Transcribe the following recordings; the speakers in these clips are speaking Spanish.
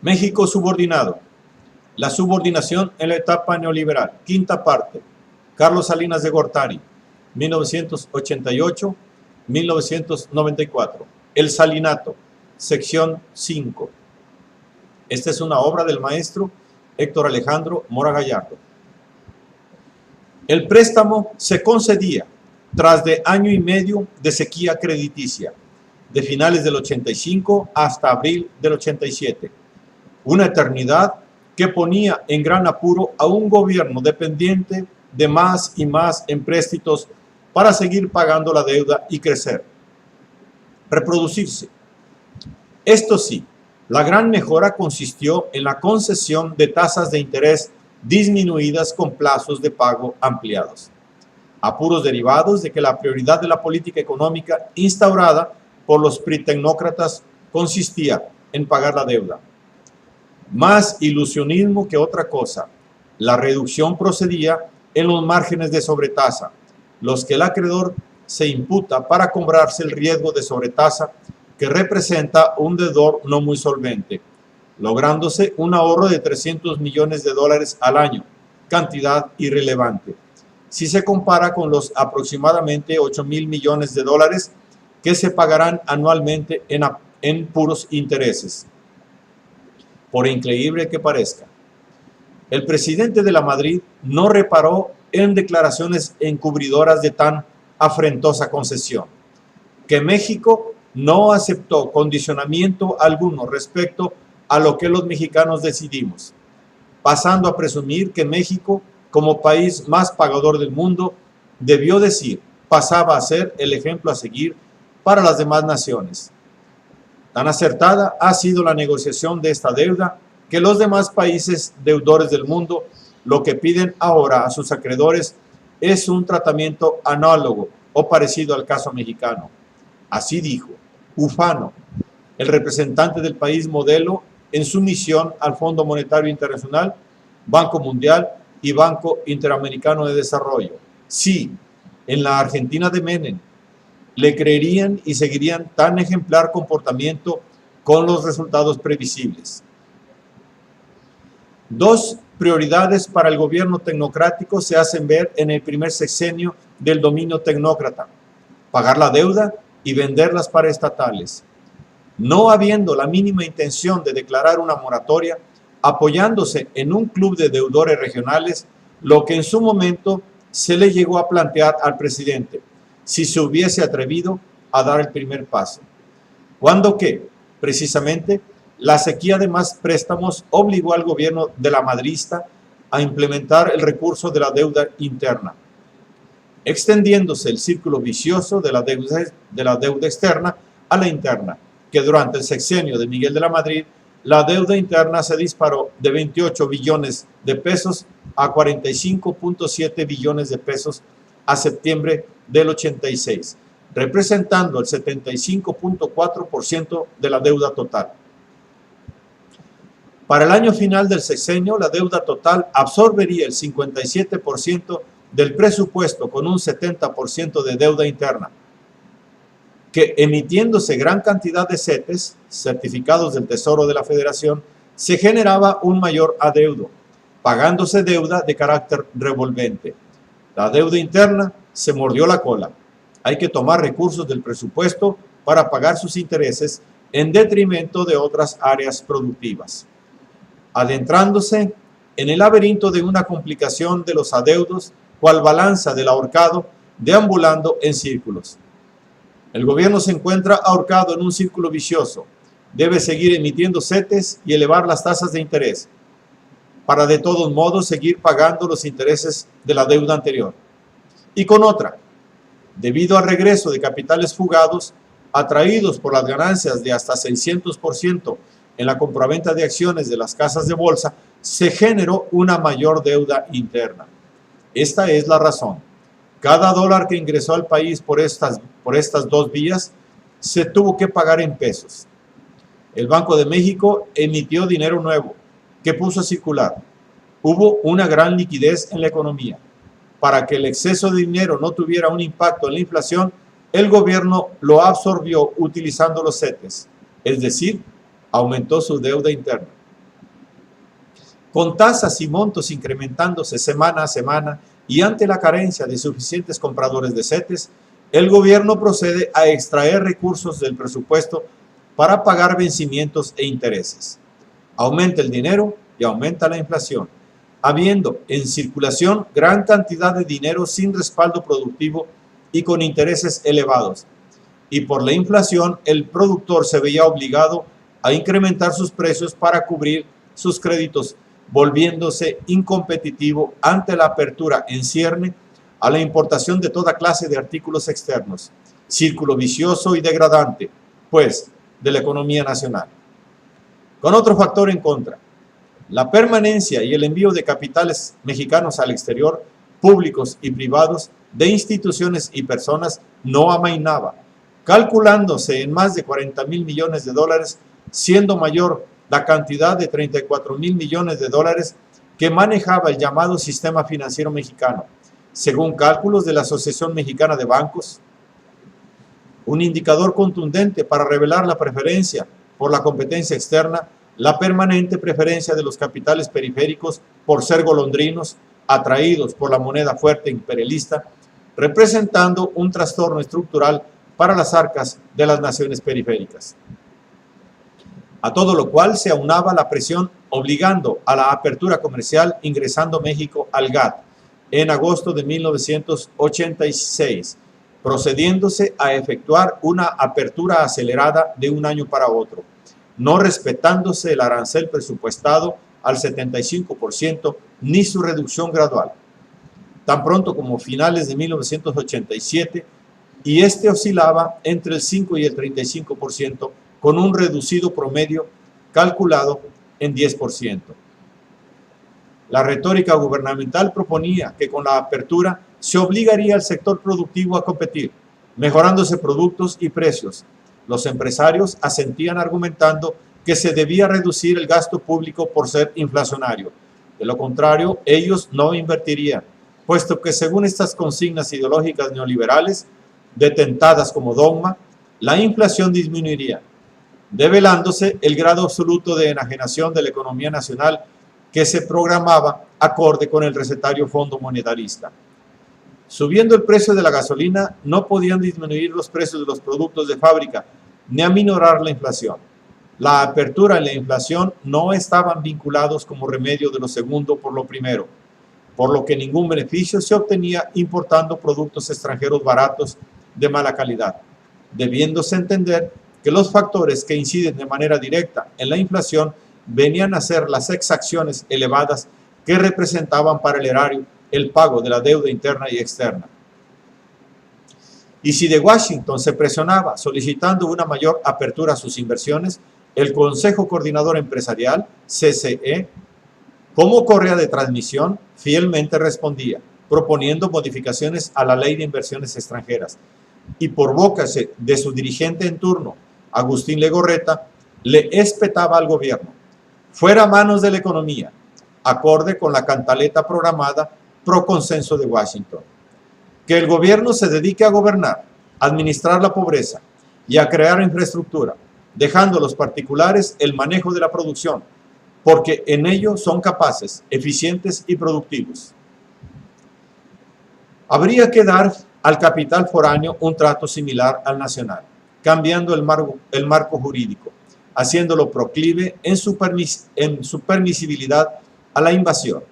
México subordinado. La subordinación en la etapa neoliberal. Quinta parte. Carlos Salinas de Gortari, 1988-1994. El Salinato, sección 5. Esta es una obra del maestro Héctor Alejandro Mora Gallardo. El préstamo se concedía tras de año y medio de sequía crediticia, de finales del 85 hasta abril del 87. Una eternidad que ponía en gran apuro a un gobierno dependiente de más y más empréstitos para seguir pagando la deuda y crecer, reproducirse. Esto sí, la gran mejora consistió en la concesión de tasas de interés disminuidas con plazos de pago ampliados, apuros derivados de que la prioridad de la política económica instaurada por los pritecnócratas consistía en pagar la deuda. Más ilusionismo que otra cosa, la reducción procedía en los márgenes de sobretasa, los que el acreedor se imputa para cobrarse el riesgo de sobretasa que representa un deudor no muy solvente, lográndose un ahorro de 300 millones de dólares al año, cantidad irrelevante, si se compara con los aproximadamente 8,000 millones de dólares que se pagarán anualmente en puros intereses. Por increíble que parezca, el presidente de la Madrid no reparó en declaraciones encubridoras de tan afrentosa concesión, que México no aceptó condicionamiento alguno respecto a lo que los mexicanos decidimos, pasando a presumir que México, como país más pagador del mundo, debió decir, pasaba a ser el ejemplo a seguir para las demás naciones. Tan acertada ha sido la negociación de esta deuda que los demás países deudores del mundo lo que piden ahora a sus acreedores es un tratamiento análogo o parecido al caso mexicano. Así dijo Ufano, el representante del país modelo en su misión al Fondo Monetario Internacional, Banco Mundial y Banco Interamericano de Desarrollo. Sí, en la Argentina de Menem le creerían y seguirían tan ejemplar comportamiento con los resultados previsibles. Dos prioridades para el gobierno tecnocrático se hacen ver en el primer sexenio del dominio tecnócrata: pagar la deuda y vender las paraestatales. No habiendo la mínima intención de declarar una moratoria, apoyándose en un club de deudores regionales, lo que en su momento se le llegó a plantear al presidente, si se hubiese atrevido a dar el primer paso. Cuando que, precisamente, la sequía de más préstamos obligó al gobierno de la madrista a implementar el recurso de la deuda interna, extendiéndose el círculo vicioso de la deuda externa a la interna, que durante el sexenio de Miguel de la Madrid, la deuda interna se disparó de 28 billones de pesos a 45,7 billones de pesos a septiembre del 86, representando el 75,4% de la deuda total. Para el año final del sexenio, la deuda total absorbería el 57% del presupuesto con un 70% de deuda interna, que emitiéndose gran cantidad de CETES, certificados del Tesoro de la Federación, se generaba un mayor adeudo, pagándose deuda de carácter revolvente. La deuda interna se mordió la cola. Hay que tomar recursos del presupuesto para pagar sus intereses en detrimento de otras áreas productivas, adentrándose en el laberinto de una complicación de los adeudos, cual balanza del ahorcado, deambulando en círculos. El gobierno se encuentra ahorcado en un círculo vicioso. Debe seguir emitiendo CETES y elevar las tasas de interés, para de todos modos seguir pagando los intereses de la deuda anterior. Y con otra, debido al regreso de capitales fugados, atraídos por las ganancias de hasta 600% en la compraventa de acciones de las casas de bolsa, se generó una mayor deuda interna. Esta es la razón. Cada dólar que ingresó al país por estas dos vías se tuvo que pagar en pesos. El Banco de México emitió dinero nuevo que puso a circular. Hubo una gran liquidez en la economía. Para que el exceso de dinero no tuviera un impacto en la inflación, el gobierno lo absorbió utilizando los CETES, es decir, aumentó su deuda interna. Con tasas y montos incrementándose semana a semana y ante la carencia de suficientes compradores de CETES, el gobierno procede a extraer recursos del presupuesto para pagar vencimientos e intereses. Aumenta el dinero y aumenta la inflación, habiendo en circulación gran cantidad de dinero sin respaldo productivo y con intereses elevados. Y por la inflación, el productor se veía obligado a incrementar sus precios para cubrir sus créditos, volviéndose incompetitivo ante la apertura en cierne a la importación de toda clase de artículos externos, círculo vicioso y degradante, pues, de la economía nacional. Con otro factor en contra, la permanencia y el envío de capitales mexicanos al exterior, públicos y privados, de instituciones y personas, no amainaba, calculándose en más de 40,000 millones de dólares, siendo mayor la cantidad de 34,000 millones de dólares que manejaba el llamado sistema financiero mexicano, según cálculos de la Asociación Mexicana de Bancos, un indicador contundente para revelar la preferencia por la competencia externa, la permanente preferencia de los capitales periféricos por ser golondrinos, atraídos por la moneda fuerte imperialista, representando un trastorno estructural para las arcas de las naciones periféricas. A todo lo cual se aunaba la presión obligando a la apertura comercial ingresando México al GATT en agosto de 1986, procediéndose a efectuar una apertura acelerada de un año para otro, no respetándose el arancel presupuestado al 75% ni su reducción gradual. Tan pronto como finales de 1987, y este oscilaba entre el 5 y el 35%, con un reducido promedio calculado en 10%. La retórica gubernamental proponía que con la apertura se obligaría al sector productivo a competir, mejorándose productos y precios. Los empresarios asentían argumentando que se debía reducir el gasto público por ser inflacionario. De lo contrario, ellos no invertirían, puesto que según estas consignas ideológicas neoliberales, detentadas como dogma, la inflación disminuiría, develándose el grado absoluto de enajenación de la economía nacional que se programaba acorde con el recetario Fondo Monetarista. Subiendo el precio de la gasolina, no podían disminuir los precios de los productos de fábrica, ni aminorar la inflación. La apertura y la inflación no estaban vinculados como remedio de lo segundo por lo primero, por lo que ningún beneficio se obtenía importando productos extranjeros baratos de mala calidad, debiéndose entender que los factores que inciden de manera directa en la inflación venían a ser las exacciones elevadas que representaban para el erario el pago de la deuda interna y externa. Y si de Washington se presionaba solicitando una mayor apertura a sus inversiones, el Consejo Coordinador Empresarial, CCE, como correa de transmisión, fielmente respondía, proponiendo modificaciones a la Ley de Inversiones Extranjeras, y por boca de su dirigente en turno, Agustín Legorreta, le espetaba al gobierno: fuera manos de la economía, acorde con la cantaleta programada pro consenso de Washington. Que el gobierno se dedique a gobernar, a administrar la pobreza y a crear infraestructura, dejando a los particulares el manejo de la producción, porque en ello son capaces, eficientes y productivos. Habría que dar al capital foráneo un trato similar al nacional, cambiando el marco jurídico, haciéndolo proclive en su permisibilidad a la invasión,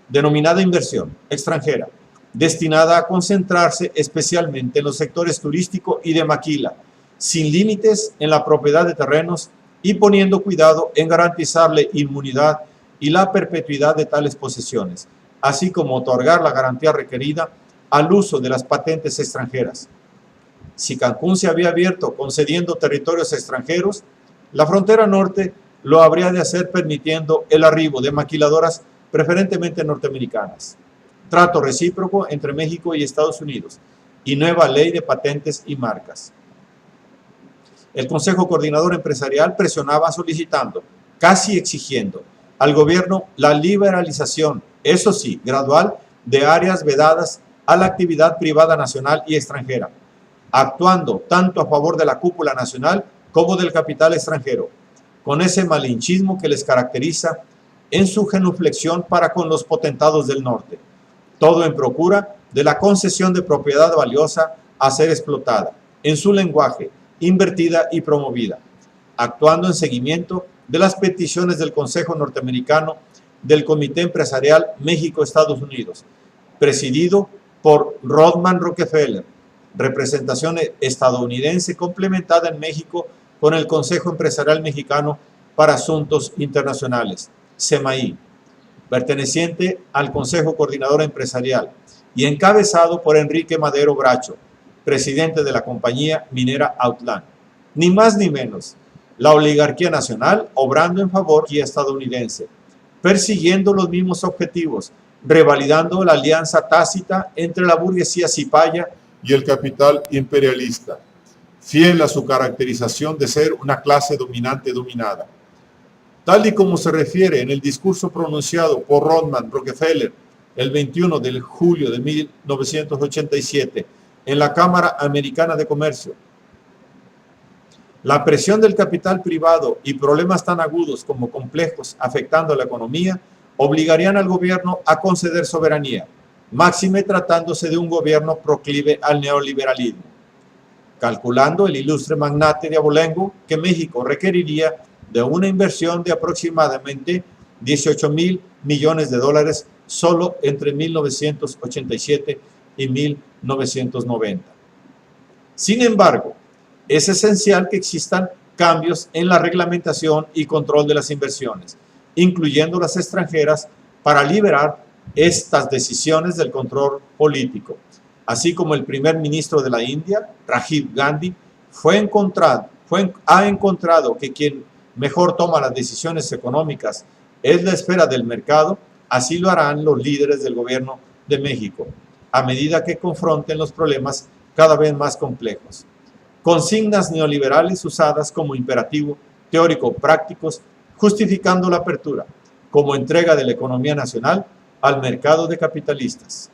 denominada inversión extranjera, destinada a concentrarse especialmente en los sectores turístico y de maquila, sin límites en la propiedad de terrenos y poniendo cuidado en garantizarle inmunidad y la perpetuidad de tales posesiones, así como otorgar la garantía requerida al uso de las patentes extranjeras. Si Cancún se había abierto concediendo territorios extranjeros, la frontera norte lo habría de hacer permitiendo el arribo de maquiladoras preferentemente norteamericanas, trato recíproco entre México y Estados Unidos y nueva ley de patentes y marcas. El Consejo Coordinador Empresarial presionaba solicitando, casi exigiendo, al gobierno la liberalización, eso sí, gradual, de áreas vedadas a la actividad privada nacional y extranjera, actuando tanto a favor de la cúpula nacional como del capital extranjero, con ese malinchismo que les caracteriza en su genuflexión para con los potentados del norte, todo en procura de la concesión de propiedad valiosa a ser explotada, en su lenguaje, invertida y promovida, actuando en seguimiento de las peticiones del Consejo Norteamericano del Comité Empresarial México-Estados Unidos, presidido por Rodman Rockefeller, representación estadounidense complementada en México con el Consejo Empresarial Mexicano para Asuntos Internacionales, CEMAI, perteneciente al Consejo Coordinador Empresarial y encabezado por Enrique Madero Bracho, presidente de la compañía minera Outland. Ni más ni menos, la oligarquía nacional obrando en favor de la estadounidense, persiguiendo los mismos objetivos, revalidando la alianza tácita entre la burguesía cipaya y el capital imperialista, fiel a su caracterización de ser una clase dominante dominada. Tal y como se refiere en el discurso pronunciado por Rodman Rockefeller el 21 de julio de 1987 en la Cámara Americana de Comercio, la presión del capital privado y problemas tan agudos como complejos afectando a la economía obligarían al gobierno a conceder soberanía, máxime tratándose de un gobierno proclive al neoliberalismo, calculando el ilustre magnate de abolengo que México requeriría de una inversión de aproximadamente 18,000 millones de dólares solo entre 1987 y 1990. Sin embargo, es esencial que existan cambios en la reglamentación y control de las inversiones, incluyendo las extranjeras, para liberar estas decisiones del control político, así como el primer ministro de la India, Rajiv Gandhi, ha encontrado que quien mejor toma las decisiones económicas es la esfera del mercado. Así lo harán los líderes del gobierno de México, a medida que confronten los problemas cada vez más complejos. Consignas neoliberales usadas como imperativo teórico prácticos, justificando la apertura como entrega de la economía nacional al mercado de capitalistas.